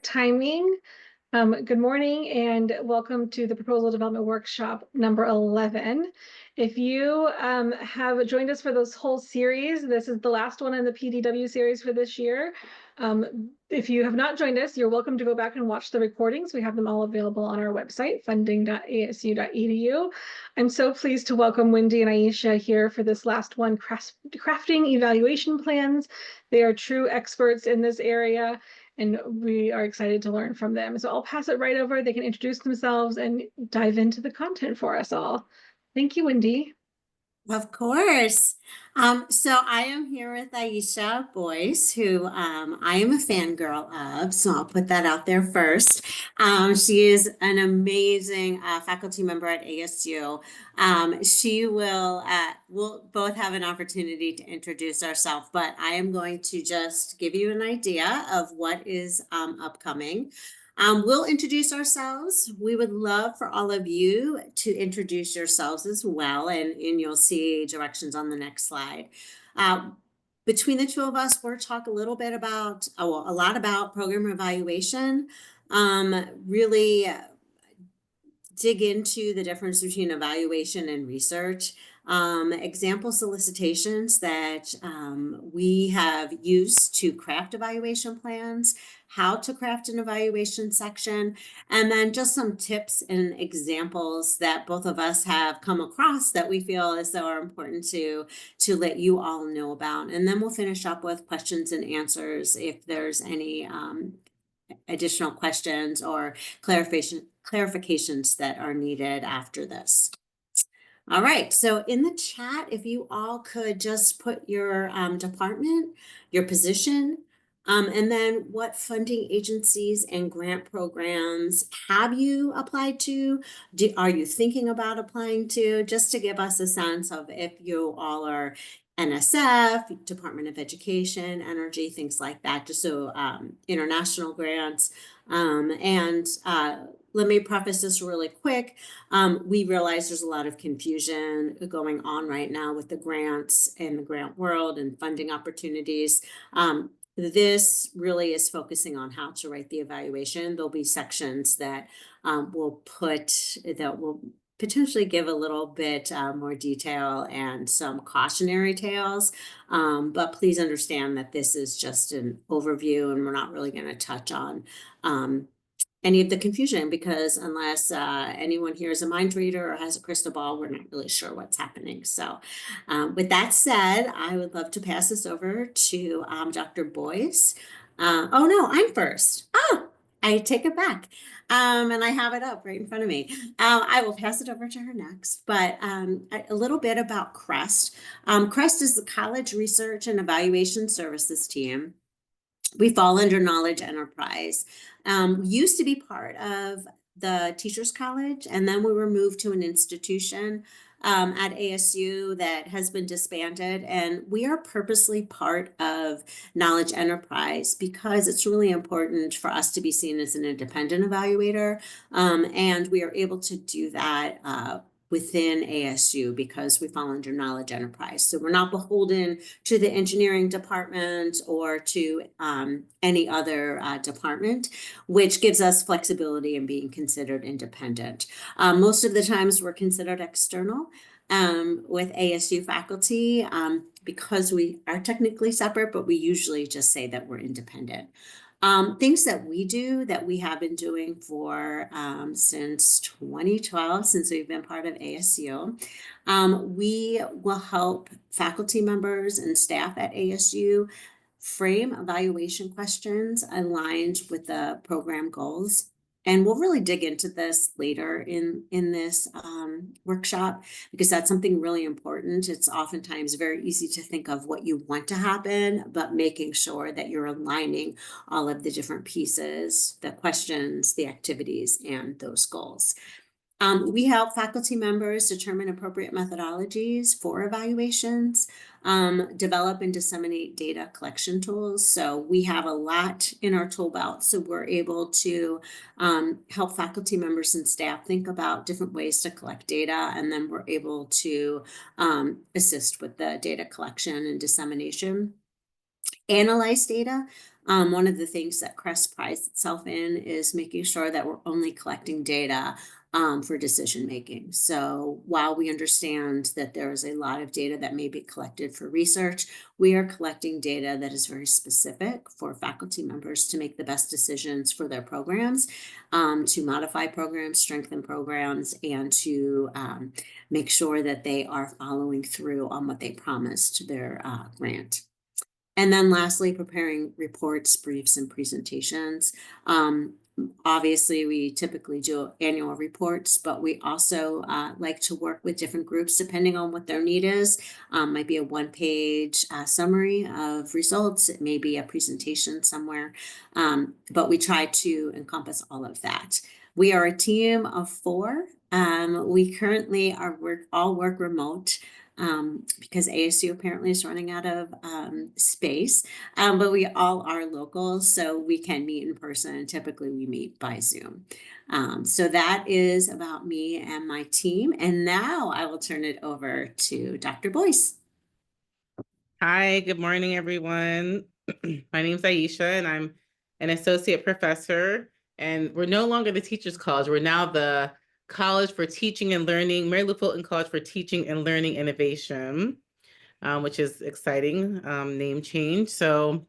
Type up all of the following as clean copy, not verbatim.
timing. Good morning and welcome to the Proposal Development Workshop number 11. If you have joined us for this whole series, this is the last one in the PDW series for this year. If you have not joined us, you're welcome to go back and watch the recordings. We have them all available on our website, funding.asu.edu. I'm so pleased to welcome Wendy and Aisha here for this last one, crafting evaluation plans. They are true experts in this area, and we are excited to learn from them. So I'll pass it right over. They can introduce themselves and dive into the content for us all. Thank you, Wendy. Of course. So I am here with Aisha Boyce, who I am a fangirl of, so I'll put that out there first. She is an amazing faculty member at ASU. We'll both have an opportunity to introduce ourselves, but I am going to just give you an idea of what is upcoming. We'll introduce ourselves. We would love for all of you to introduce yourselves as well, and you'll see directions on the next slide. Between the two of us, we'll talk a little bit about, a lot about program evaluation, really dig into the difference between evaluation and research, example solicitations that we have used to craft evaluation plans, how to craft an evaluation section, and then just some tips and examples that both of us have come across that we feel as though are important to let you all know about. And then we'll finish up with questions and answers if there's any additional questions or clarifications that are needed after this. All right, so in the chat, if you all could just put your department, your position, and then what funding agencies and grant programs have you applied to? Are you thinking about applying to? Just to give us a sense of if you all are NSF, Department of Education, Energy, things like that, just so international grants. Let me preface this really quick. We realize there's a lot of confusion going on right now with the grants and the grant world and funding opportunities. This really is focusing on how to write the evaluation. There'll be sections that will potentially give a little bit more detail and some cautionary tales. But please understand that this is just an overview and we're not really going to touch on any of the confusion, because unless anyone here is a mind reader or has a crystal ball, we're not really sure what's happening. So with that said, I would love to pass this over to Dr. Boyce. Oh no, I'm first. Oh, I take it back. And I have it up right in front of me. I will pass it over to her next, but a little bit about CREST. CREST is the College Research and Evaluation Services team. We fall under Knowledge Enterprise. Used to be part of the Teachers College, and then we were moved to an institution at ASU that has been disbanded, and we are purposely part of Knowledge Enterprise because it's really important for us to be seen as an independent evaluator, and we are able to do that within ASU because we fall under Knowledge Enterprise. So we're not beholden to the engineering department or to any other department, which gives us flexibility in being considered independent. Most of the times we're considered external with ASU faculty because we are technically separate, but we usually just say that we're independent. Things that we do that we have been doing for since 2012, since we've been part of ASU, we will help faculty members and staff at ASU frame evaluation questions aligned with the program goals. And we'll really dig into this later in this workshop, because that's something really important. It's oftentimes very easy to think of what you want to happen, but making sure that you're aligning all of the different pieces, the questions, the activities, and those goals. We help faculty members determine appropriate methodologies for evaluations, develop and disseminate data collection tools. So we have a lot in our tool belt. So we're able to help faculty members and staff think about different ways to collect data. And then we're able to assist with the data collection and dissemination. Analyze data One of the things that CREST prides itself in is making sure that we're only collecting data for decision making. So while we understand that there is a lot of data that may be collected for research, we are collecting data that is very specific for faculty members to make the best decisions for their programs, to modify programs, strengthen programs, and to make sure that they are following through on what they promised to their grant. And then lastly, preparing reports, briefs, and presentations. Obviously, we typically do annual reports, but we also like to work with different groups depending on what their need is. Might be a one-page summary of results. It may be a presentation somewhere, but we try to encompass all of that. We are a team of 4. We currently all work remote because ASU apparently is running out of space, but we all are local, so we can meet in person. Typically, we meet by Zoom. So that is about me and my team. And now I will turn it over to Dr. Boyce. Hi, good morning, everyone. My name is Aisha, and I'm an associate professor. And we're no longer the Teachers College. We're now the College for Teaching and Learning, Mary Lou Fulton College for Teaching and Learning Innovation, which is exciting name change. So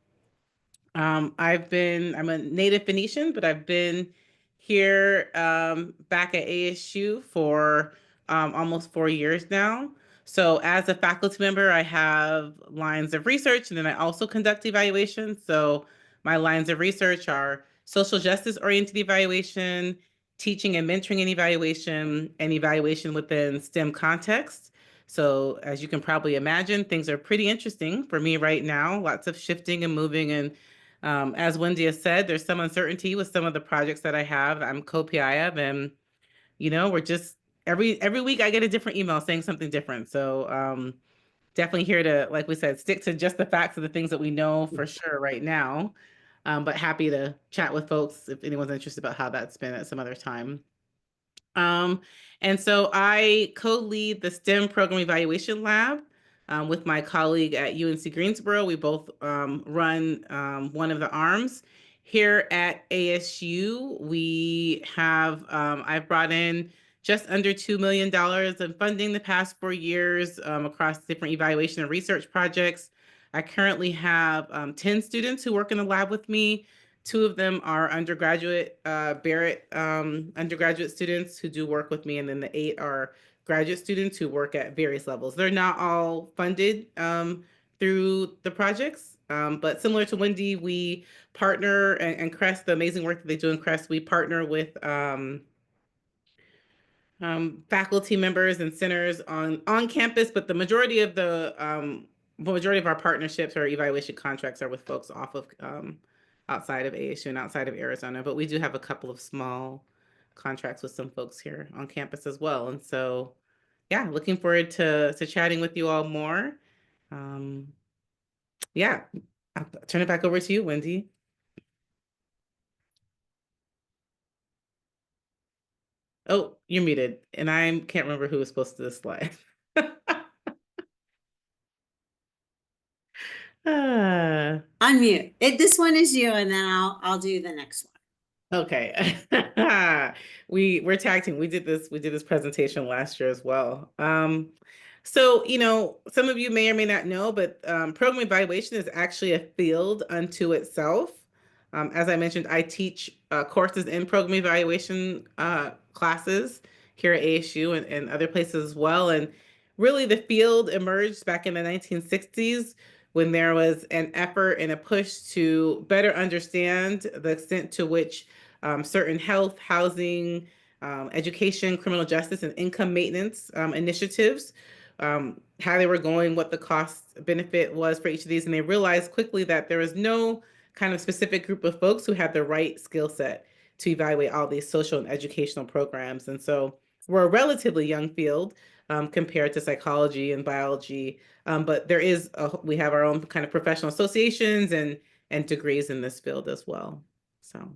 I'm a native Phoenician, but I've been here back at ASU for almost 4 years now. So as a faculty member, I have lines of research, and then I also conduct evaluations. So my lines of research are social justice oriented evaluation, teaching and mentoring and evaluation within STEM context. So as you can probably imagine, things are pretty interesting for me right now, lots of shifting and moving, and as Wendy has said, there's some uncertainty with some of the projects that I have. I'm co-PI of, and we're just every week I get a different email saying something different. So definitely here to, like we said, stick to just the facts of the things that we know for sure right now. But happy to chat with folks if anyone's interested about how that's been at some other time. Um, and so I co-lead the STEM Program Evaluation Lab with my colleague at UNC Greensboro. We both run one of the arms. Here at ASU, I've brought in just under $2 million in funding the past 4 years across different evaluation and research projects. I currently have 10 students who work in the lab with me. 2 of them are undergraduate, Barrett undergraduate students who do work with me, and then the 8 are graduate students who work at various levels. They're not all funded through the projects, but similar to Wendy, we partner, and CREST, the amazing work that they do in CREST, we partner with faculty members and centers on campus, but the majority of our partnerships or evaluation contracts are with folks off of outside of ASU and outside of Arizona. But we do have a couple of small contracts with some folks here on campus as well. And so, yeah, looking forward to chatting with you all more. Yeah, I'll turn it back over to you, Wendy. Oh, you're muted, and I can't remember who was supposed to this slide. Unmute. This one is you, and then I'll do the next one. Okay. We're tag team. We did this presentation last year as well. So, some of you may or may not know, but program evaluation is actually a field unto itself. As I mentioned, I teach courses in program evaluation classes here at ASU and other places as well. And really the field emerged back in the 1960s when there was an effort and a push to better understand the extent to which certain health, housing, education, criminal justice, and income maintenance initiatives, how they were going, what the cost benefit was for each of these. And they realized quickly that there was no kind of specific group of folks who had the right skill set to evaluate all these social and educational programs. And so we're a relatively young field compared to psychology and biology. But we have our own kind of professional associations and degrees in this field as well. So,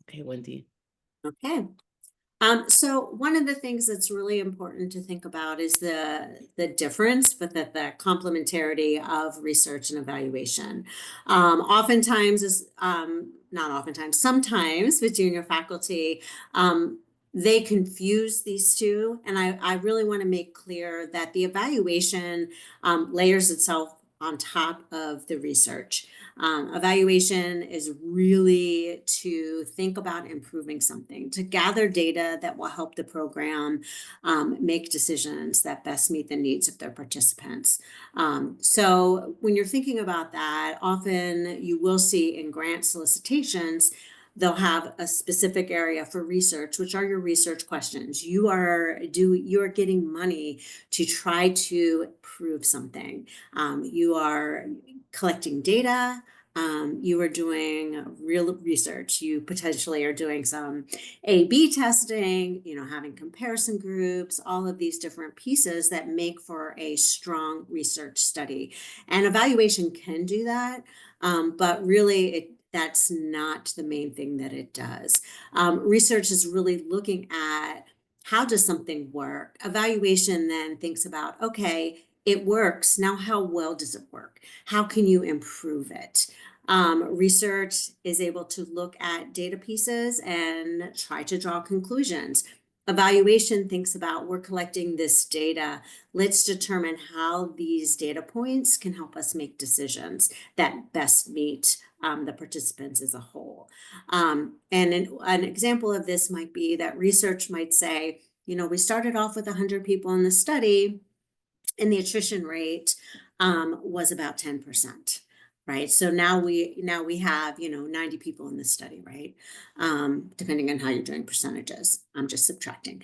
okay, Wendy. Okay. So one of the things that's really important to think about is the difference, but the complementarity of research and evaluation. Oftentimes is not oftentimes, sometimes with junior faculty, they confuse these two. And I really want to make clear that the evaluation layers itself on top of the research. Evaluation is really to think about improving something, to gather data that will help the program make decisions that best meet the needs of their participants. So when you're thinking about that, often you will see in grant solicitations, they'll have a specific area for research, which are your research questions. You are getting money to try to prove something. You are collecting data. You are doing real research. You potentially are doing some A/B testing, having comparison groups, all of these different pieces that make for a strong research study. And evaluation can do that, but really that's not the main thing that it does. Research is really looking at how does something work? Evaluation then thinks about, okay, it works. Now, how well does it work? How can you improve it? Research is able to look at data pieces and try to draw conclusions. Evaluation thinks about, we're collecting this data. Let's determine how these data points can help us make decisions that best meet the participants as a whole. And an example of this might be that research might say, we started off with 100 people in the study, and the attrition rate was about 10%, right? So now we have 90 people in this study, right? Depending on how you're doing percentages, I'm just subtracting.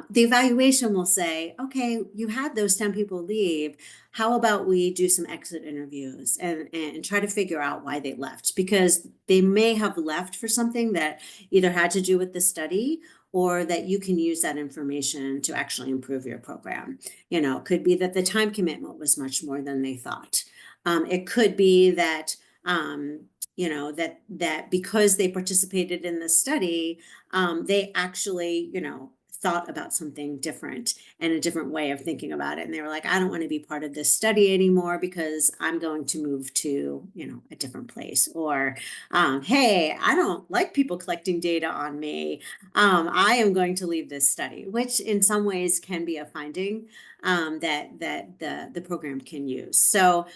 The evaluation will say, okay, you had those 10 people leave. How about we do some exit interviews and try to figure out why they left? Because they may have left for something that either had to do with the study, or that you can use that information to actually improve your program. It could be that the time commitment was much more than they thought. It could be that, that because they participated in the study, they actually, thought about something different and a different way of thinking about it. And they were like, I don't want to be part of this study anymore because I'm going to move to, a different place. Or, hey, I don't like people collecting data on me. I am going to leave this study, which in some ways can be a finding that the program can use. So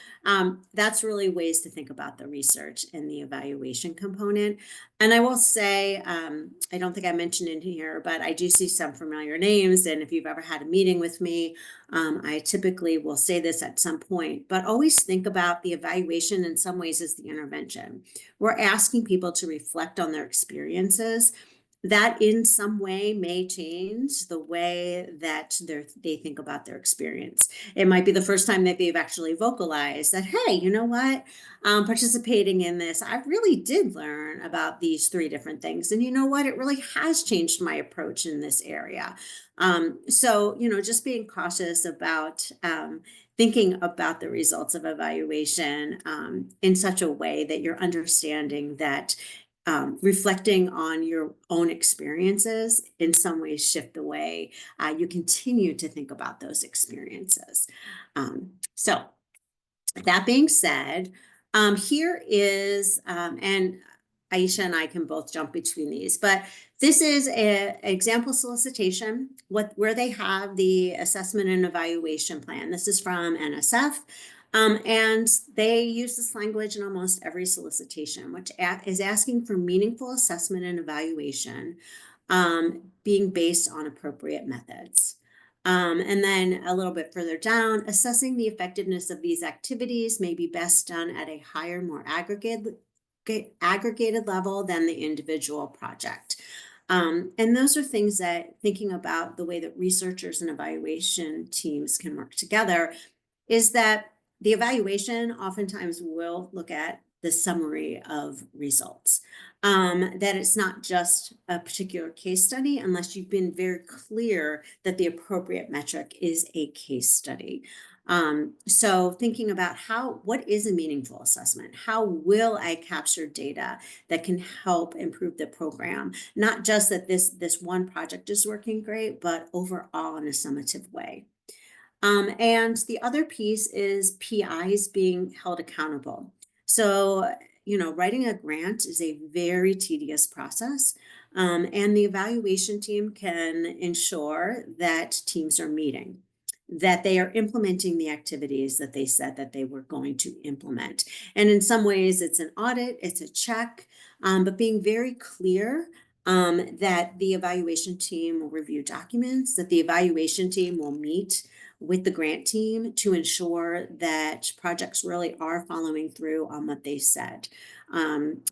that's really ways to think about the research and the evaluation component. And I will say, I don't think I mentioned in here, but I do see some familiar names. And if you've ever had a meeting with me, I typically will say this at some point, but always think about the evaluation in some ways as the intervention. We're asking people to reflect on their experiences. That in some way may change the way that they think about their experience. It might be the first time that they've actually vocalized that, hey, you know what? Participating in this, I really did learn about these 3 different things. And you know what? It really has changed my approach in this area. So, just being cautious about thinking about the results of evaluation in such a way that you're understanding that reflecting on your own experiences in some ways shift the way you continue to think about those experiences. So that being said, here is, and Aisha and I can both jump between these, but this is an example solicitation where they have the assessment and evaluation plan. This is from NSF. And they use this language in almost every solicitation, which is asking for meaningful assessment and evaluation being based on appropriate methods. And then a little bit further down, assessing the effectiveness of these activities may be best done at a higher, more aggregated level than the individual project. And those are things that, thinking about the way that researchers and evaluation teams can work together, is that the evaluation oftentimes will look at the summary of results. That it's not just a particular case study unless you've been very clear that the appropriate metric is a case study. So thinking about what is a meaningful assessment? How will I capture data that can help improve the program? Not just that this one project is working great, but overall in a summative way. And the other piece is PIs being held accountable. So, writing a grant is a very tedious process. And the evaluation team can ensure that teams are meeting, that they are implementing the activities that they said that they were going to implement. And in some ways, it's an audit, it's a check, but being very clear that the evaluation team will review documents, that the evaluation team will meet with the grant team to ensure that projects really are following through on what they said.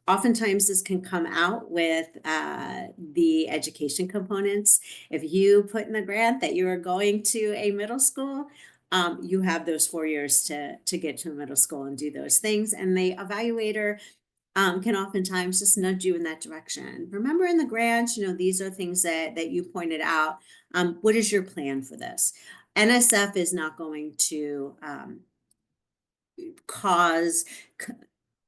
Oftentimes this can come out with the education components. If you put in the grant that you are going to a middle school, you have those 4 years to get to a middle school and do those things. And the evaluator can oftentimes just nudge you in that direction. Remember in the grant, these are things that you pointed out. What is your plan for this? NSF is not going to cause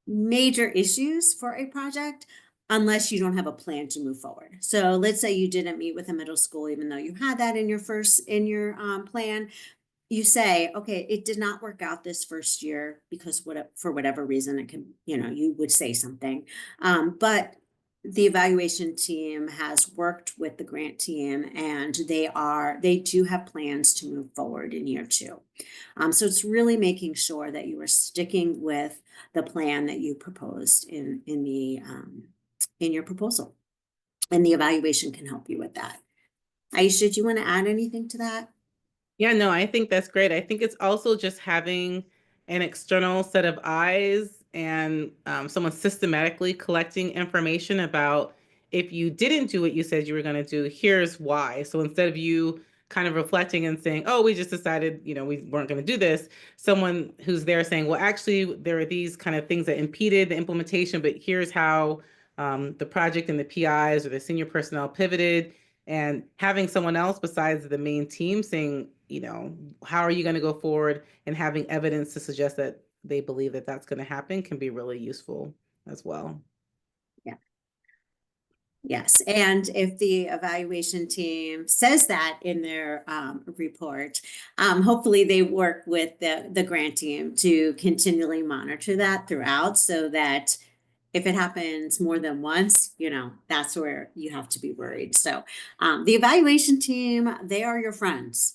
major issues for a project unless you don't have a plan to move forward. So let's say you didn't meet with a middle school, even though you had that in your plan. You say, okay, it did not work out this first year because for whatever reason, it can, you would say something. But the evaluation team has worked with the grant team and they do have plans to move forward in year 2. So it's really making sure that you are sticking with the plan that you proposed in your proposal, and the evaluation can help you with that. Aisha, do you want to add anything to that? Yeah, no, I think that's great. I think it's also just having an external set of eyes and someone systematically collecting information about if you didn't do what you said you were going to do, here's why. So instead of you kind of reflecting and saying, oh, we just decided, we weren't going to do this, someone who's there saying, well, actually, there are these kind of things that impeded the implementation, but here's how the project and the PIs or the senior personnel pivoted, and having someone else besides the main team saying, how are you going to go forward, and having evidence to suggest that they believe that that's going to happen can be really useful as well. Yeah. Yes. And if the evaluation team says that in their report, hopefully they work with the grant team to continually monitor that throughout, so that if it happens more than once, that's where you have to be worried. So the evaluation team, they are your friends.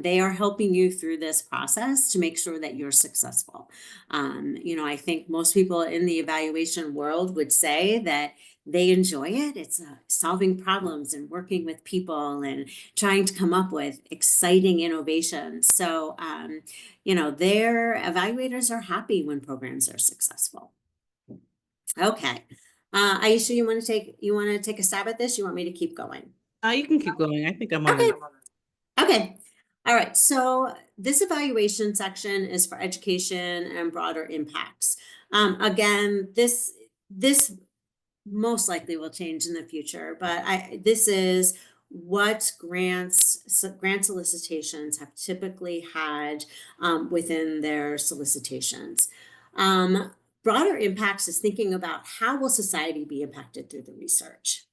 They are helping you through this process to make sure that you're successful. I think most people in the evaluation world would say that they enjoy it. It's solving problems and working with people and trying to come up with exciting innovations. So, their evaluators are happy when programs are successful. Okay. Aisha, you want to take a stab at this? You want me to keep going? You can keep going. I think I'm on. Okay. Okay. All right. So this evaluation section is for education and broader impacts. Again, this most likely will change in the future, but this is what grant solicitations have typically had within their solicitations. Broader impacts is thinking about how will society be impacted through the research.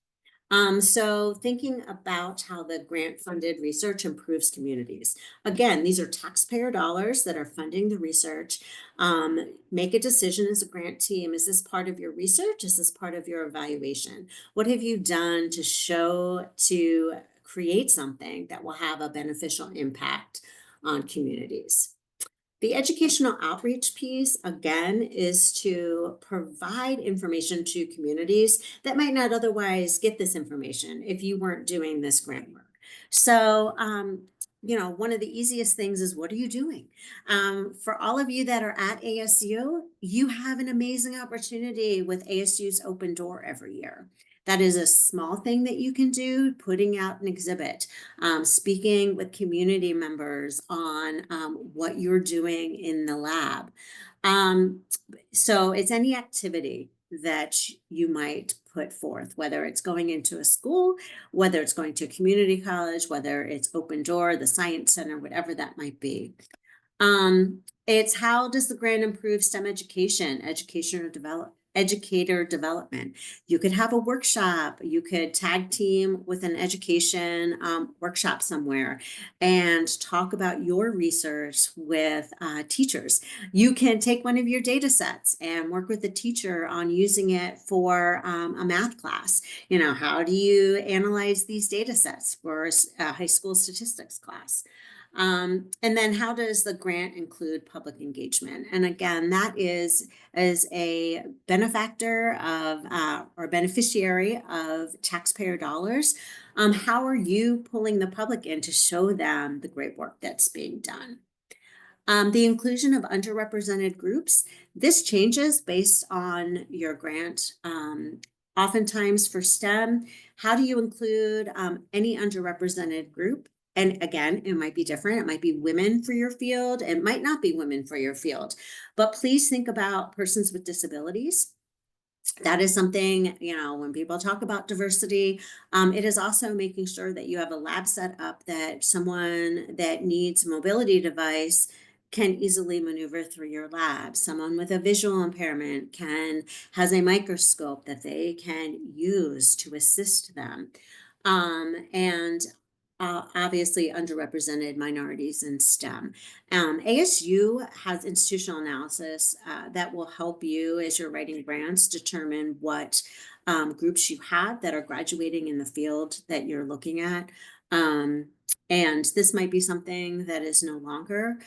So thinking about how the grant funded research improves communities. Again, these are taxpayer dollars that are funding the research. Make a decision as a grant team. Is this part of your research? Is this part of your evaluation? What have you done to create something that will have a beneficial impact on communities? The educational outreach piece, again, is to provide information to communities that might not otherwise get this information if you weren't doing this grant work. So, one of the easiest things is, what are you doing? For all of you that are at ASU, you have an amazing opportunity with ASU's Open Door every year. That is a small thing that you can do, putting out an exhibit, speaking with community members on what you're doing in the lab. So it's any activity that you might put forth, whether it's going into a school, whether it's going to a community college, whether it's Open Door, the Science Center, whatever that might be. It's how does the grant improve STEM education, educator development. You could have a workshop, you could tag team with an education workshop somewhere and talk about your research with teachers. You can take one of your data sets and work with the teacher on using it for a math class. You know, how do you analyze these data sets for a high school statistics class? And then how does the grant include public engagement? And again, that is as a benefactor of or beneficiary of taxpayer dollars. How are you pulling the public in to show them the great work that's being done? The inclusion of underrepresented groups, this changes based on your grant. Oftentimes for STEM, how do you include any underrepresented group? And again, it might be different. It might be women for your field. It might not be women for your field. But please think about persons with disabilities. That is something, you know, when people talk about diversity, it is also making sure that you have a lab set up that someone that needs a mobility device can easily maneuver through your lab. Someone with a visual impairment has a microscope that they can use to assist them. And obviously underrepresented minorities in STEM. ASU has institutional analysis that will help you as you're writing grants determine what groups you have that are graduating in the field that you're looking at. And this might be something that is no longer,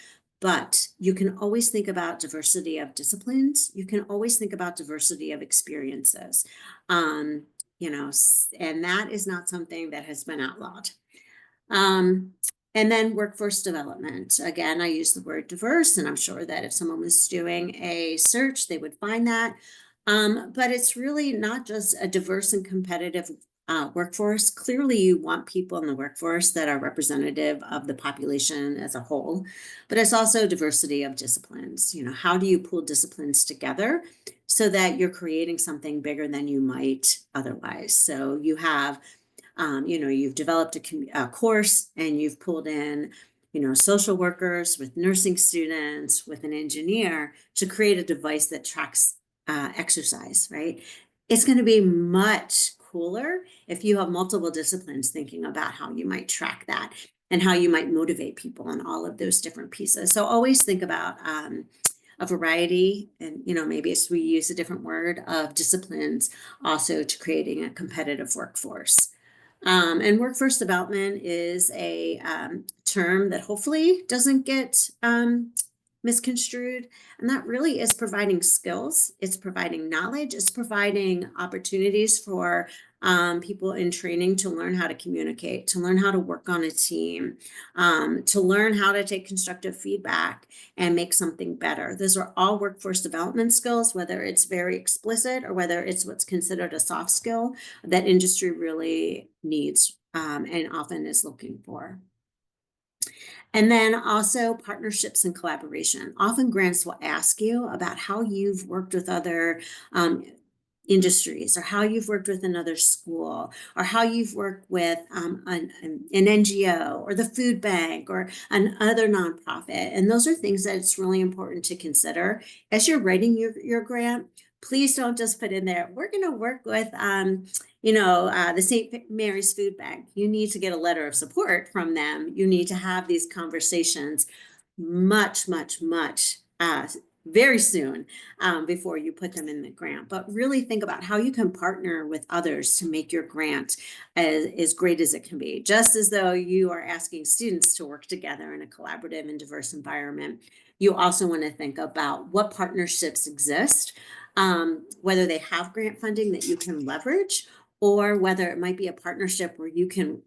but you can always think about diversity of disciplines. You can always think about diversity of experiences. You know, and that is not something that has been outlawed. And then workforce development. Again, I use the word diverse, and I'm sure that if someone was doing a search, they would find that. But it's really not just a diverse and competitive workforce. Clearly, you want people in the workforce that are representative of the population as a whole, but it's also diversity of disciplines. You know, how do you pull disciplines together so that you're creating something bigger than you might otherwise? So you have you know, you've developed a course and you've pulled in, you know, social workers with nursing students, with an engineer to create a device that tracks exercise, right? It's going to be much cooler if you have multiple disciplines thinking about how you might track that and how you might motivate people in all of those different pieces. So always think about a variety, and you know, maybe we use a different word, of disciplines also to creating a competitive workforce. And workforce development is a term that hopefully doesn't get misconstrued. And that really is providing skills, it's providing knowledge, it's providing opportunities for people in training to learn how to communicate, to learn how to work on a team, to learn how to take constructive feedback and make something better. Those are all workforce development skills, whether it's very explicit or whether it's what's considered a soft skill that industry really needs and often is looking for. And then also partnerships and collaboration. Often grants will ask you about how you've worked with other industries, or how you've worked with another school, or how you've worked with an NGO or the food bank or another nonprofit. And those are things that it's really important to consider as you're writing your grant. Please don't just put in there, we're going to work with the St. Mary's Food Bank. You need to get a letter of support from them. You need to have these conversations much very soon before you put them in the grant. But really think about how you can partner with others to make your grant as great as it can be. Just as though you are asking students to work together in a collaborative and diverse environment, you also want to think about what partnerships exist, whether they have grant funding that you can leverage, or whether it might be a partnership where you can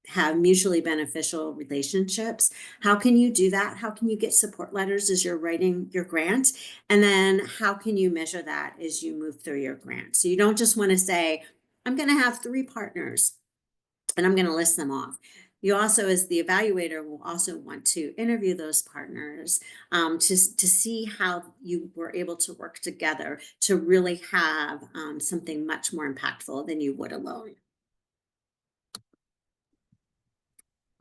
have mutually beneficial relationships. How can you do that? How can you get support letters as you're writing your grant? And then how can you measure that as you move through your grant? So you don't just want to say, I'm going to have 3 partners and I'm going to list them off. You also, as the evaluator, will also want to interview those partners to see how you were able to work together to really have something much more impactful than you would alone.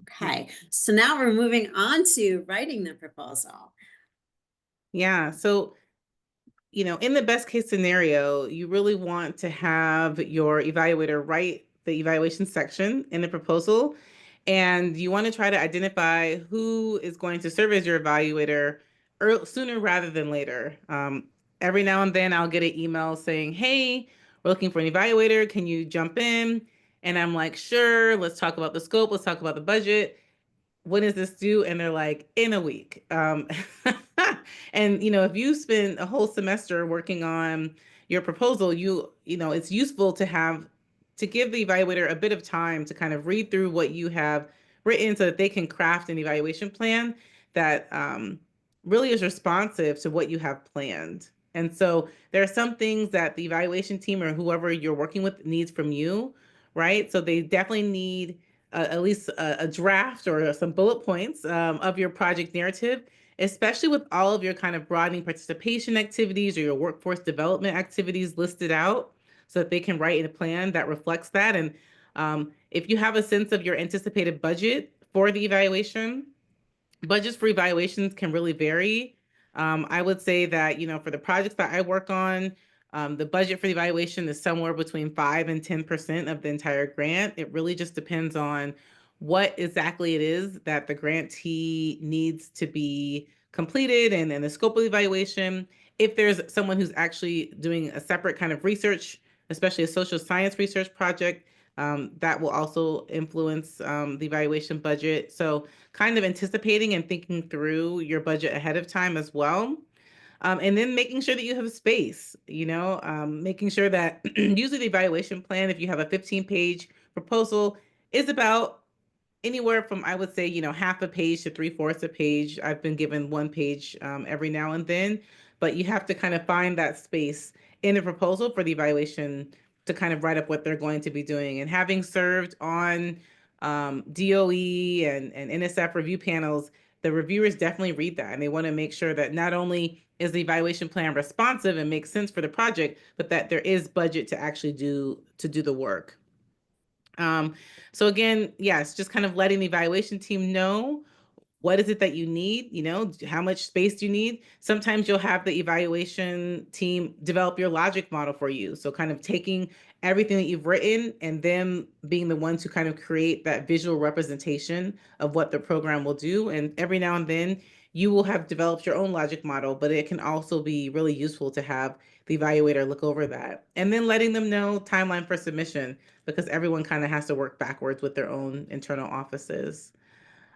Okay, so now we're moving on to writing the proposal. Yeah. So, in the best case scenario, you really want to have your evaluator write the evaluation section in the proposal. And you want to try to identify who is going to serve as your evaluator sooner rather than later. Every now and then I'll get an email saying, hey, we're looking for an evaluator. Can you jump in? And I'm like, sure, let's talk about the scope. Let's talk about the budget. When is this due? And they're like, in a week. And if you spend a whole semester working on your proposal, it's useful to give the evaluator a bit of time to kind of read through what you have written so that they can craft an evaluation plan that really is responsive to what you have planned. And so there are some things that the evaluation team or whoever you're working with needs from you, right? So they definitely need at least a draft or some bullet points of your project narrative, especially with all of your kind of broadening participation activities or your workforce development activities listed out so that they can write a plan that reflects that. And if you have a sense of your anticipated budget for the evaluation, budgets for evaluations can really vary. I would say that, for the projects that I work on, the budget for the evaluation is somewhere between 5 and 10% of the entire grant. It really just depends on what exactly it is that the grantee needs to be completed and the scope of the evaluation. If there's someone who's actually doing a separate kind of research, especially a social science research project, that will also influence the evaluation budget. So kind of anticipating and thinking through your budget ahead of time as well. And then making sure that you have space, making sure that usually the evaluation plan, if you have a 15-page proposal, is about anywhere from, I would say, half a page to 3/4 a page. I've been given 1 page every now and then, but you have to kind of find that space in the proposal for the evaluation to kind of write up what they're going to be doing. And having served on DOE and NSF review panels, the reviewers definitely read that and they want to make sure that not only is the evaluation plan responsive and makes sense for the project, but that there is budget to actually do the work. So again, yes, just kind of letting the evaluation team know what is it that you need, how much space do you need. Sometimes you'll have the evaluation team develop your logic model for you. So kind of taking everything that you've written and them being the ones who kind of create that visual representation of what the program will do. And every now and then you will have developed your own logic model, but it can also be really useful to have the evaluator look over that. And then letting them know timeline for submission, because everyone kind of has to work backwards with their own internal offices.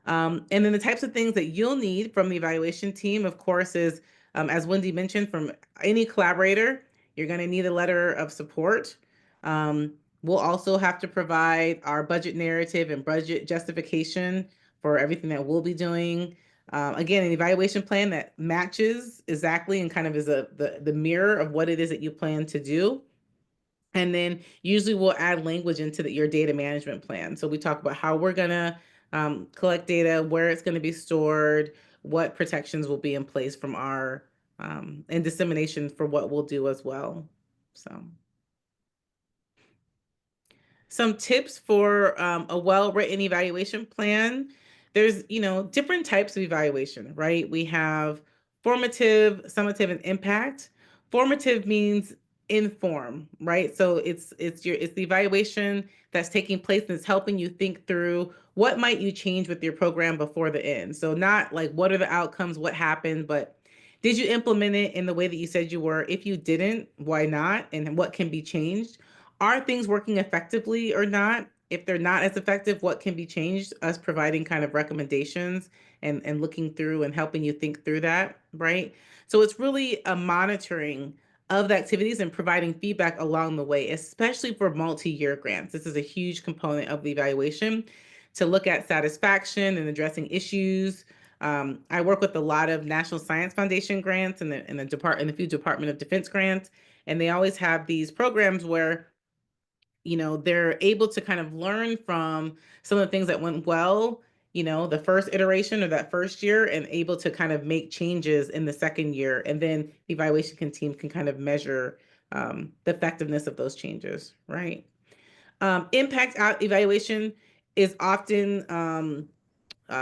And then the types of things that you'll need from the evaluation team, of course, is, as Wendy mentioned, from any collaborator, you're going to need a letter of support. We'll also have to provide our budget narrative and budget justification for everything that we'll be doing. Again, an evaluation plan that matches exactly and kind of is the mirror of what it is that you plan to do. And then usually we'll add language into your data management plan. So we talk about how we're going to collect data, where it's going to be stored, what protections will be in place from our and dissemination for what we'll do as well. So some tips for a well-written evaluation plan. There's, different types of evaluation, right? We have formative, summative, and impact. Formative means inform, right? So it's the evaluation that's taking place and it's helping you think through what might you change with your program before the end. So not like what are the outcomes, what happened, but did you implement it in the way that you said you were? If you didn't, why not? And what can be changed? Are things working effectively or not? If they're not as effective, what can be changed? Us providing kind of recommendations and looking through and helping you think through that, right? So it's really a monitoring of the activities and providing feedback along the way, especially for multi-year grants. This is a huge component of the evaluation to look at satisfaction and addressing issues. I work with a lot of National Science Foundation grants and the few Department of Defense grants, and they always have these programs where they're able to kind of learn from some of the things that went well, the first iteration or that first year, and able to kind of make changes in the second year. And then the evaluation team can kind of measure the effectiveness of those changes, right? Impact out evaluation is often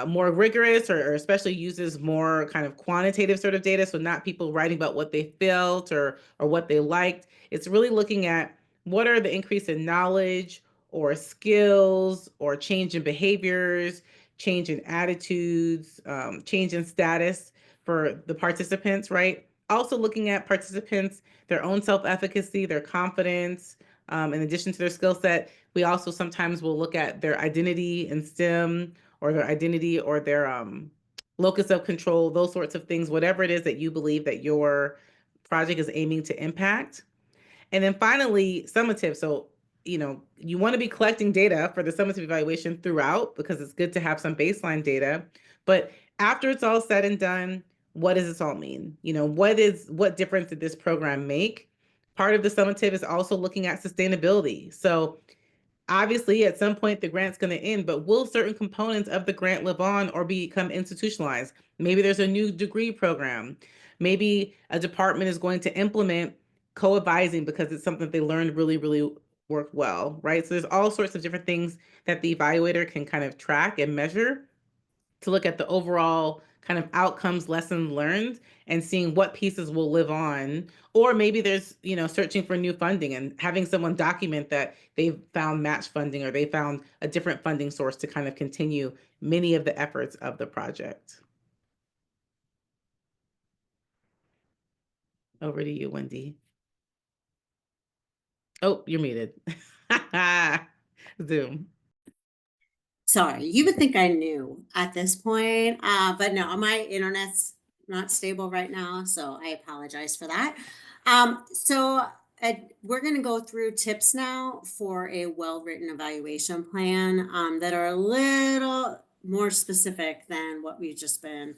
more rigorous, or especially uses more kind of quantitative sort of data. So not people writing about what they felt or what they liked. It's really looking at what are the increase in knowledge or skills or change in behaviors, change in attitudes, change in status for the participants, right? Also looking at participants, their own self-efficacy, their confidence, in addition to their skill set. We also sometimes will look at their identity in STEM, or their identity, or their locus of control, those sorts of things, whatever it is that you believe that your project is aiming to impact. And then finally, summative. So, you want to be collecting data for the summative evaluation throughout, because it's good to have some baseline data. But after it's all said and done, what does this all mean? What difference did this program make? Part of the summative is also looking at sustainability. So obviously, at some point, the grant's going to end, but will certain components of the grant live on or become institutionalized? Maybe there's a new degree program. Maybe a department is going to implement co-advising because it's something they learned really, really worked well, right? So there's all sorts of different things that the evaluator can kind of track and measure to look at the overall kind of outcomes, lessons learned, and seeing what pieces will live on. Or maybe there's, searching for new funding and having someone document that they've found match funding, or they found a different funding source to kind of continue many of the efforts of the project. Over to you, Wendy. Oh, you're muted. Zoom. Sorry, you would think I knew at this point, but no, my internet's not stable right now, so I apologize for that. So we're going to go through tips now for a well-written evaluation plan that are a little more specific than what we've just been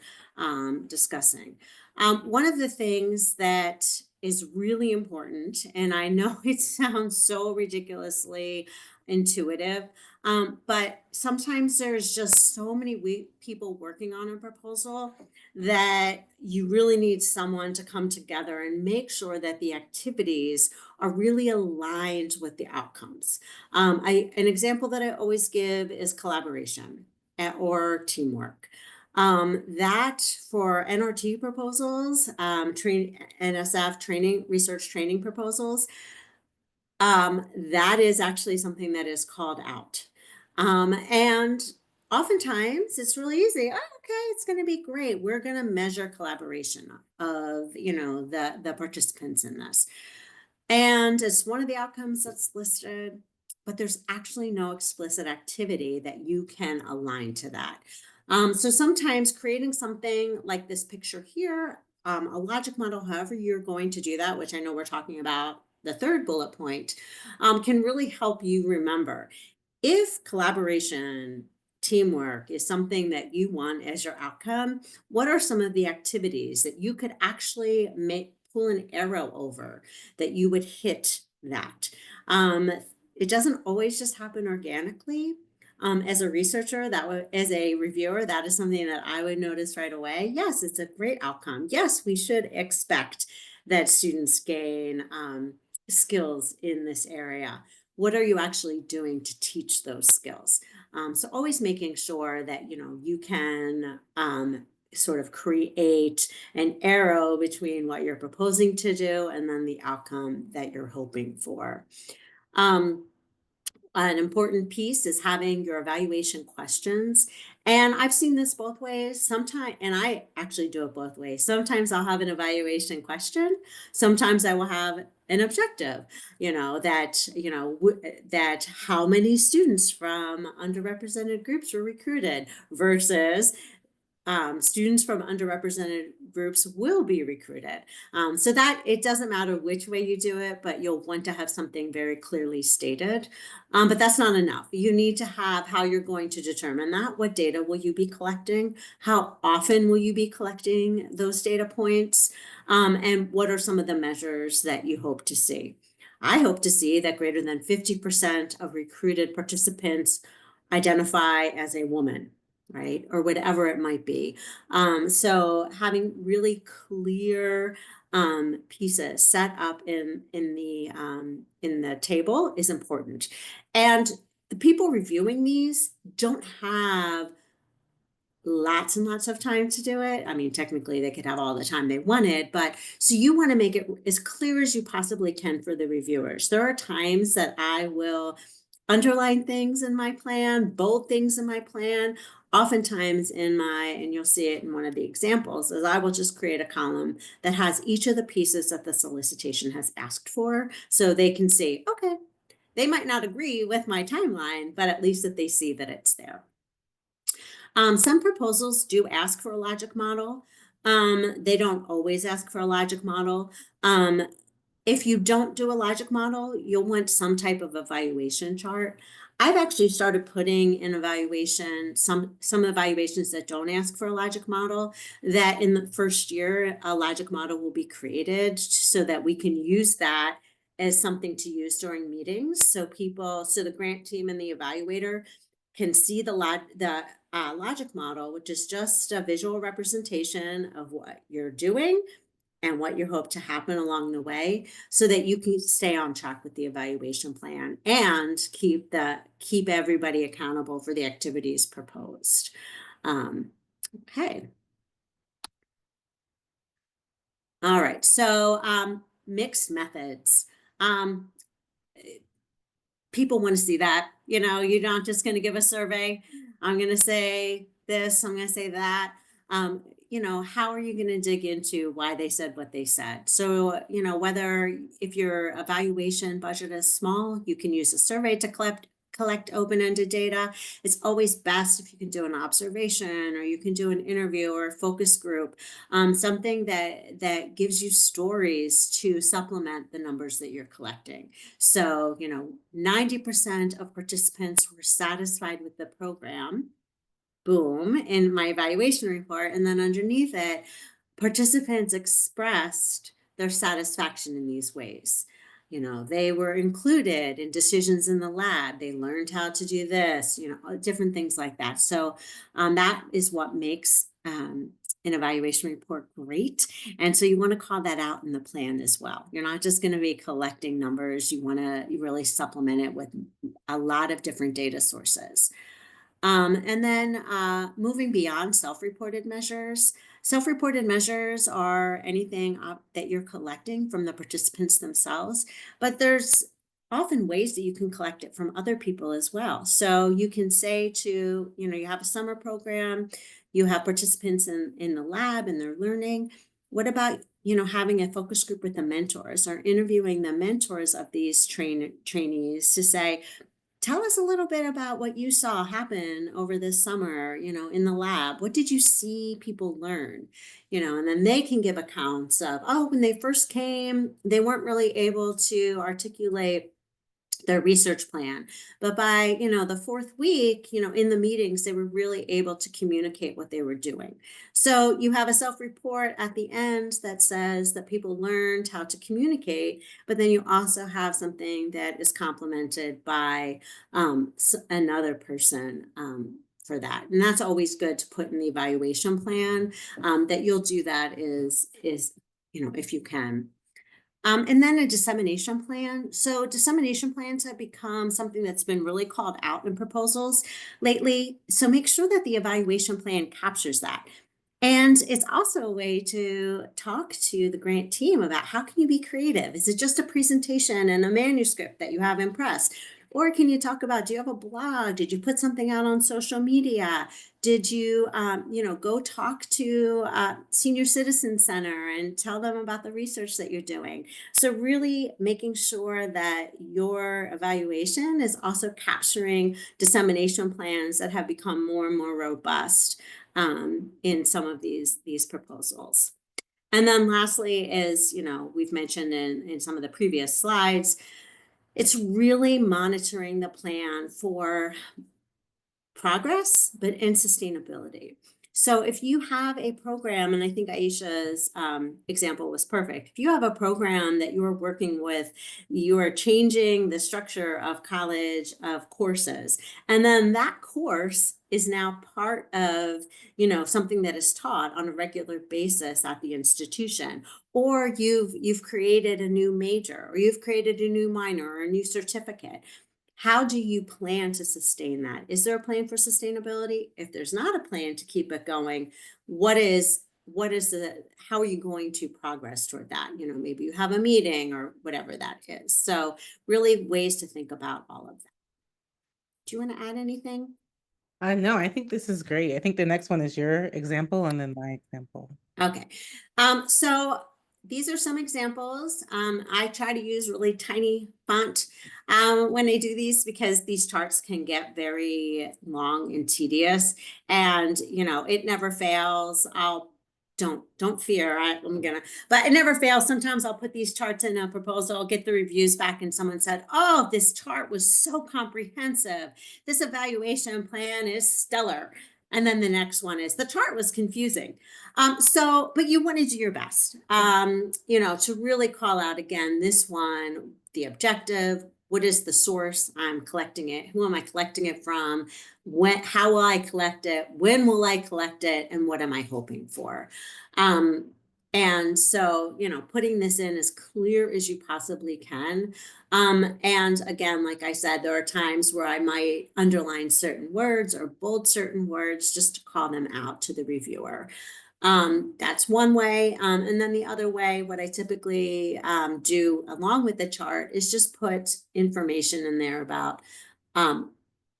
discussing. One of the things that is really important, and I know it sounds so ridiculously intuitive, but sometimes there's just so many people working on a proposal that you really need someone to come together and make sure that the activities are really aligned with the outcomes. An example that I always give is collaboration or teamwork. That for NRT proposals, NSF training, research training proposals, that is actually something that is called out. And oftentimes it's really easy. Oh, okay, it's going to be great. We're going to measure collaboration of, the participants in this. And it's one of the outcomes that's listed, but there's actually no explicit activity that you can align to that. So sometimes creating something like this picture here, a logic model, however you're going to do that, which I know we're talking about the third bullet point, can really help you remember. If collaboration, teamwork is something that you want as your outcome, what are some of the activities that you could actually pull an arrow over that you would hit that? It doesn't always just happen organically. As a researcher, as a reviewer, that is something that I would notice right away. Yes, it's a great outcome. Yes, we should expect that students gain skills in this area. What are you actually doing to teach those skills? So always making sure that, you can sort of create an arrow between what you're proposing to do and then the outcome that you're hoping for. An important piece is having your evaluation questions. And I've seen this both ways. Sometimes, and I actually do it both ways. Sometimes I'll have an evaluation question. Sometimes I will have an objective, that how many students from underrepresented groups were recruited versus students from underrepresented groups will be recruited. So that it doesn't matter which way you do it, but you'll want to have something very clearly stated. But that's not enough. You need to have how you're going to determine that. What data will you be collecting? How often will you be collecting those data points? And what are some of the measures that you hope to see? I hope to see that greater than 50% of recruited participants identify as a woman, right? Or whatever it might be. So having really clear pieces set up in the table is important. And the people reviewing these don't have lots and lots of time to do it. I mean, technically they could have all the time they wanted, but so you want to make it as clear as you possibly can for the reviewers. There are times that I will underline things in my plan, bold things in my plan. Oftentimes and you'll see it in one of the examples, is I will just create a column that has each of the pieces that the solicitation has asked for, so they can see, okay, they might not agree with my timeline, but at least that they see that it's there. Some proposals do ask for a logic model. They don't always ask for a logic model. If you don't do a logic model, you'll want some type of evaluation chart. I've actually started putting in evaluation, some evaluations that don't ask for a logic model, that in the first year, a logic model will be created so that we can use that as something to use during meetings. So the grant team and the evaluator can see the logic model, which is just a visual representation of what you're doing and what you hope to happen along the way, so that you can stay on track with the evaluation plan and keep everybody accountable for the activities proposed. Okay. All right, so mixed methods. People want to see that, you're not just going to give a survey. I'm going to say this, I'm going to say that. How are you going to dig into why they said what they said? So, whether if your evaluation budget is small, you can use a survey to collect open-ended data. It's always best if you can do an observation, or you can do an interview or a focus group, something that gives you stories to supplement the numbers that you're collecting. So, 90% of participants were satisfied with the program. Boom, in my evaluation report. And then underneath it, participants expressed their satisfaction in these ways. They were included in decisions in the lab. They learned how to do this, different things like that. So that is what makes an evaluation report great. And so you want to call that out in the plan as well. You're not just going to be collecting numbers. You want to really supplement it with a lot of different data sources. And then moving beyond self-reported measures. Self-reported measures are anything that you're collecting from the participants themselves, but there's often ways that you can collect it from other people as well. So you can say you have a summer program, you have participants in the lab and they're learning. What about, having a focus group with the mentors, or interviewing the mentors of these trainees to say, tell us a little bit about what you saw happen over this summer, in the lab. What did you see people learn? And then they can give accounts of, when they first came, they weren't really able to articulate their research plan, but by the fourth week, in the meetings, they were really able to communicate what they were doing. So you have a self-report at the end that says that people learned how to communicate, but then you also have something that is complemented by another person for that. And that's always good to put in the evaluation plan, that you'll do that is if you can. And then a dissemination plan. So dissemination plans have become something that's been really called out in proposals lately. So make sure that the evaluation plan captures that. And it's also a way to talk to the grant team about, how can you be creative? Is it just a presentation and a manuscript that you have in press? Or can you talk about, do you have a blog? Did you put something out on social media? Did you, go talk to Senior Citizen Center and tell them about the research that you're doing? So really making sure that your evaluation is also capturing dissemination plans that have become more and more robust in some of these proposals. And then lastly is, we've mentioned in some of the previous slides, it's really monitoring the plan for progress, but in sustainability. So if you have a program, and I think Aisha's example was perfect. If you have a program that you're working with, you are changing the structure of college of courses, and then that course is now part of, something that is taught on a regular basis at the institution, or you've created a new major, or you've created a new minor or a new certificate. how do you plan to sustain that? Is there a plan for sustainability? If there's not a plan to keep it going, how are you going to progress toward that? Maybe you have a meeting or whatever that is. So really ways to think about all of that. Do you want to add anything? No, I think this is great. I think the next one is your example and then my example. Okay. So these are some examples. I try to use really tiny font when I do these because these charts can get very long and tedious, and it never fails. Don't fear. But it never fails. Sometimes I'll put these charts in a proposal, I'll get the reviews back, and someone said, "Oh, this chart was so comprehensive. This evaluation plan is stellar." And then the next one is the chart was confusing. But you want to do your best, to really call out again, this one, the objective, what is the source I'm collecting it? Who am I collecting it from? How will I collect it? When will I collect it? And what am I hoping for? And so, putting this in as clear as you possibly can. And again, like I said, there are times where I might underline certain words or bold certain words just to call them out to the reviewer. That's one way. And then the other way, what I typically do along with the chart is just put information in there about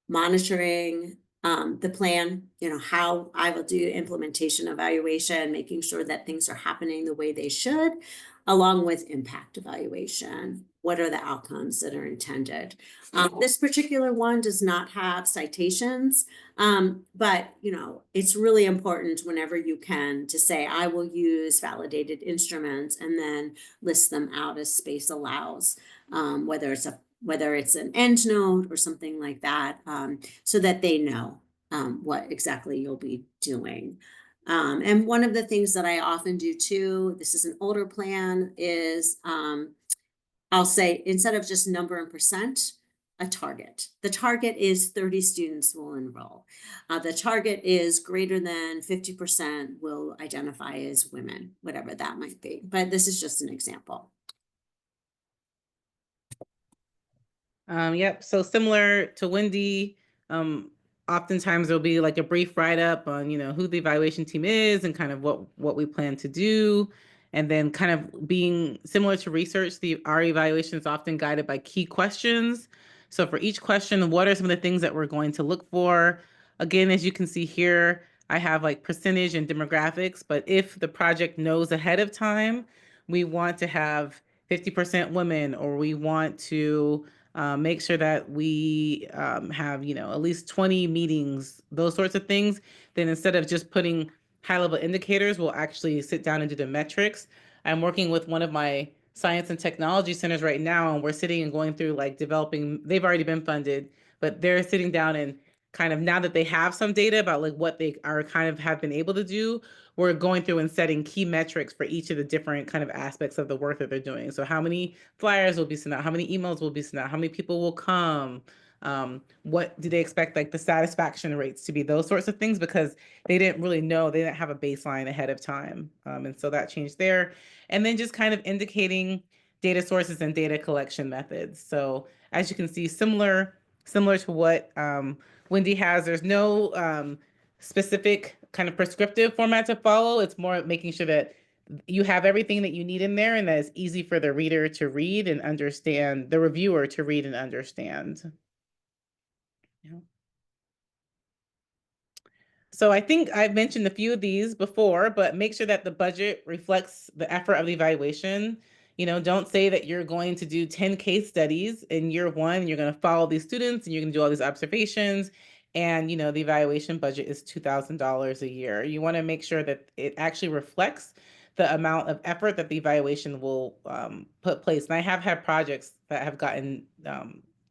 monitoring the plan, how I will do implementation evaluation, making sure that things are happening the way they should, along with impact evaluation. What are the outcomes that are intended? This particular one does not have citations, but it's really important whenever you can to say, I will use validated instruments and then list them out as space allows, whether it's an end note or something like that, so that they know what exactly you'll be doing. And one of the things that I often do too, this is an older plan, is I'll say, instead of just number and percent, a target. The target is 30 students will enroll. The target is greater than 50% will identify as women, whatever that might be. But this is just an example. Yep. So similar to Wendy, oftentimes there'll be like a brief write-up on, who the evaluation team is and kind of what we plan to do. And then kind of being similar to research, our evaluation is often guided by key questions. So for each question, what are some of the things that we're going to look for? Again, as you can see here, I have like percentage and demographics, but if the project knows ahead of time, we want to have 50% women, or we want to make sure that we have, at least 20 meetings, those sorts of things. Then instead of just putting high-level indicators, we'll actually sit down and do the metrics. I'm working with one of my science and technology centers right now, and we're sitting and going through like developing, they've already been funded, but they're sitting down and kind of, now that they have some data about like what they are kind of have been able to do, we're going through and setting key metrics for each of the different kind of aspects of the work that they're doing. So how many flyers will be sent out, how many emails will be sent out, how many people will come, what do they expect like the satisfaction rates to be, those sorts of things, because they didn't really know, they didn't have a baseline ahead of time. And so that changed there. And then just kind of indicating data sources and data collection methods. So as you can see, similar to what Wendy has, there's no specific kind of prescriptive format to follow. It's more making sure that you have everything that you need in there and that it's easy for the reader to read and understand, the reviewer to read and understand. Yeah. So I think I've mentioned a few of these before, but make sure that the budget reflects the effort of the evaluation. Don't say that you're going to do 10 case studies in year one, you're going to follow these students and you're going to do all these observations, and the evaluation budget is $2,000 a year. You want to make sure that it actually reflects the amount of effort that the evaluation will put place. And I have had projects that have gotten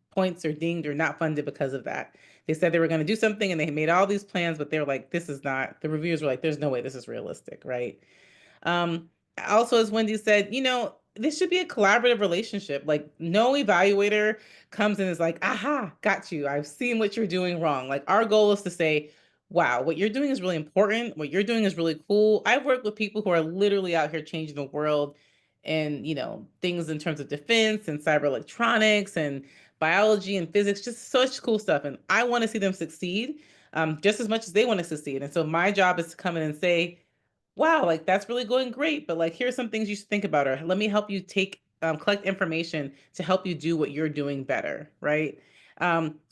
points or dinged or not funded because of that. They said they were going to do something and they made all these plans, but they were like, this is not, the reviewers were like, there's no way this is realistic, right? Also, as Wendy said, this should be a collaborative relationship. Like, no evaluator comes in and is like, aha, got you. I've seen what you're doing wrong. Like, our goal is to say, wow, what you're doing is really important. What you're doing is really cool. I've worked with people who are literally out here changing the world and, things in terms of defense and cyber electronics and biology and physics, just such cool stuff. And I want to see them succeed just as much as they want to succeed. And so my job is to come in and say, wow, like that's really going great, but like here's some things you should think about, or let me help you collect information to help you do what you're doing better, right?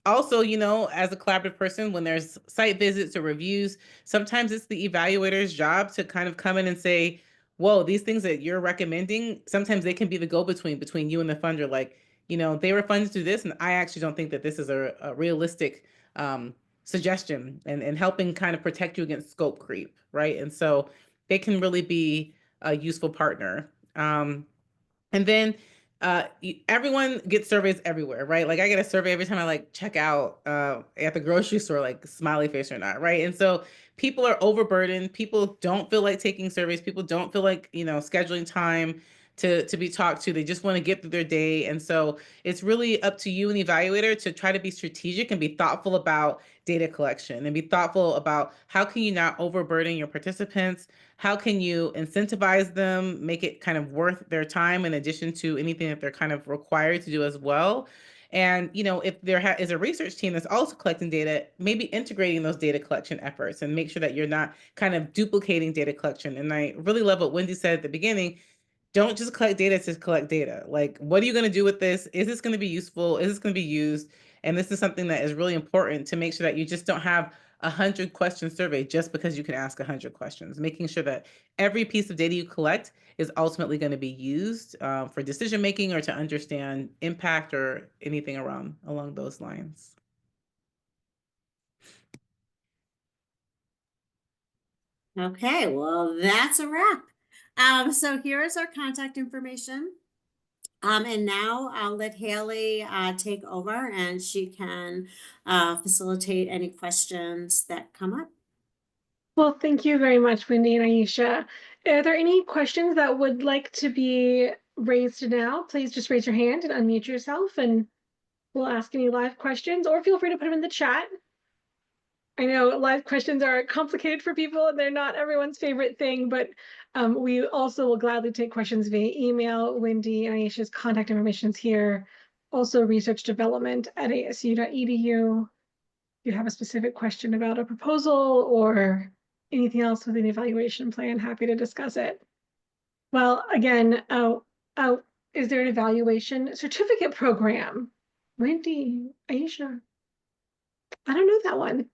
Also, as a collaborative person, when there's site visits or reviews, sometimes it's the evaluator's job to kind of come in and say, whoa, these things that you're recommending, sometimes they can be the go-between you and the funder. Like, they were funded to this, and I actually don't think that this is a realistic suggestion, and helping kind of protect you against scope creep, right? And so they can really be a useful partner. And then everyone gets surveys everywhere, right? Like I get a survey every time I like check out at the grocery store, like smiley face or not, right? And so people are overburdened. People don't feel like taking surveys. People don't feel like, scheduling time to be talked to. They just want to get through their day. And so it's really up to you and the evaluator to try to be strategic and be thoughtful about data collection, and be thoughtful about how can you not overburden your participants. How can you incentivize them, make it kind of worth their time in addition to anything that they're kind of required to do as well? And, if there is a research team that's also collecting data, maybe integrating those data collection efforts and make sure that you're not kind of duplicating data collection. And I really love what Wendy said at the beginning. Don't just collect data to collect data. Like, what are you going to do with this? Is this going to be useful? Is this going to be used? And this is something that is really important to make sure that you just don't have 100-question survey just because you can ask 100 questions. Making sure that every piece of data you collect is ultimately going to be used for decision making or to understand impact or anything along those lines. Okay, well, that's a wrap. So here's our contact information. And now I'll let Haley take over, and she can facilitate any questions that come up. Well, thank you very much, Wendy and Aisha. Are there any questions that would like to be raised now? Please just raise your hand and unmute yourself, and we'll ask any live questions, or feel free to put them in the chat. I know live questions are complicated for people and they're not everyone's favorite thing, but we also will gladly take questions via email. Wendy and Aisha's contact information is here. Also researchdevelopment@asu.edu. If you have a specific question about a proposal or anything else with an evaluation plan, happy to discuss it. Well, again, is there an evaluation certificate program? Wendy, Aisha, I don't know that one.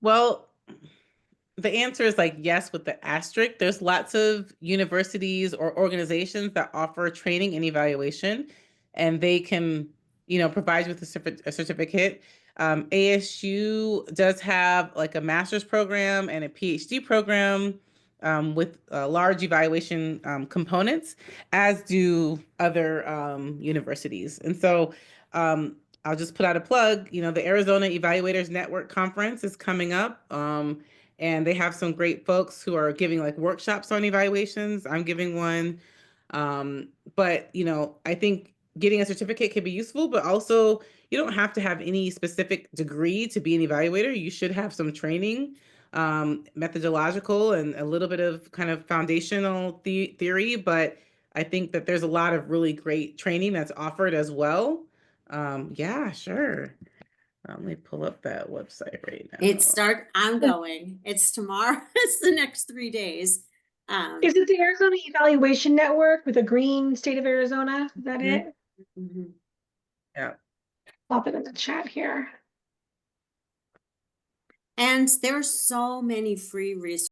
Well, the answer is like yes with the asterisk. There's lots of universities or organizations that offer training and evaluation, and they can, provide you with a certificate. ASU does have like a master's program and a PhD program with large evaluation components, as do other universities. And so I'll just put out a plug. The Arizona Evaluators Network Conference is coming up. And they have some great folks who are giving like workshops on evaluations. I'm giving one. But, I think getting a certificate can be useful, but also you don't have to have any specific degree to be an evaluator. You should have some training, methodological, and a little bit of kind of foundational theory. But I think that there's a lot of really great training that's offered as well. Yeah, sure. Let me pull up that website right now. I'm going. It's tomorrow. It's the next 3 days. Is it the Arizona Evaluation Network with a green state of Arizona? Is that it? Mm-hmm. Yeah. Pop it in the chat here. And there's so many free resources.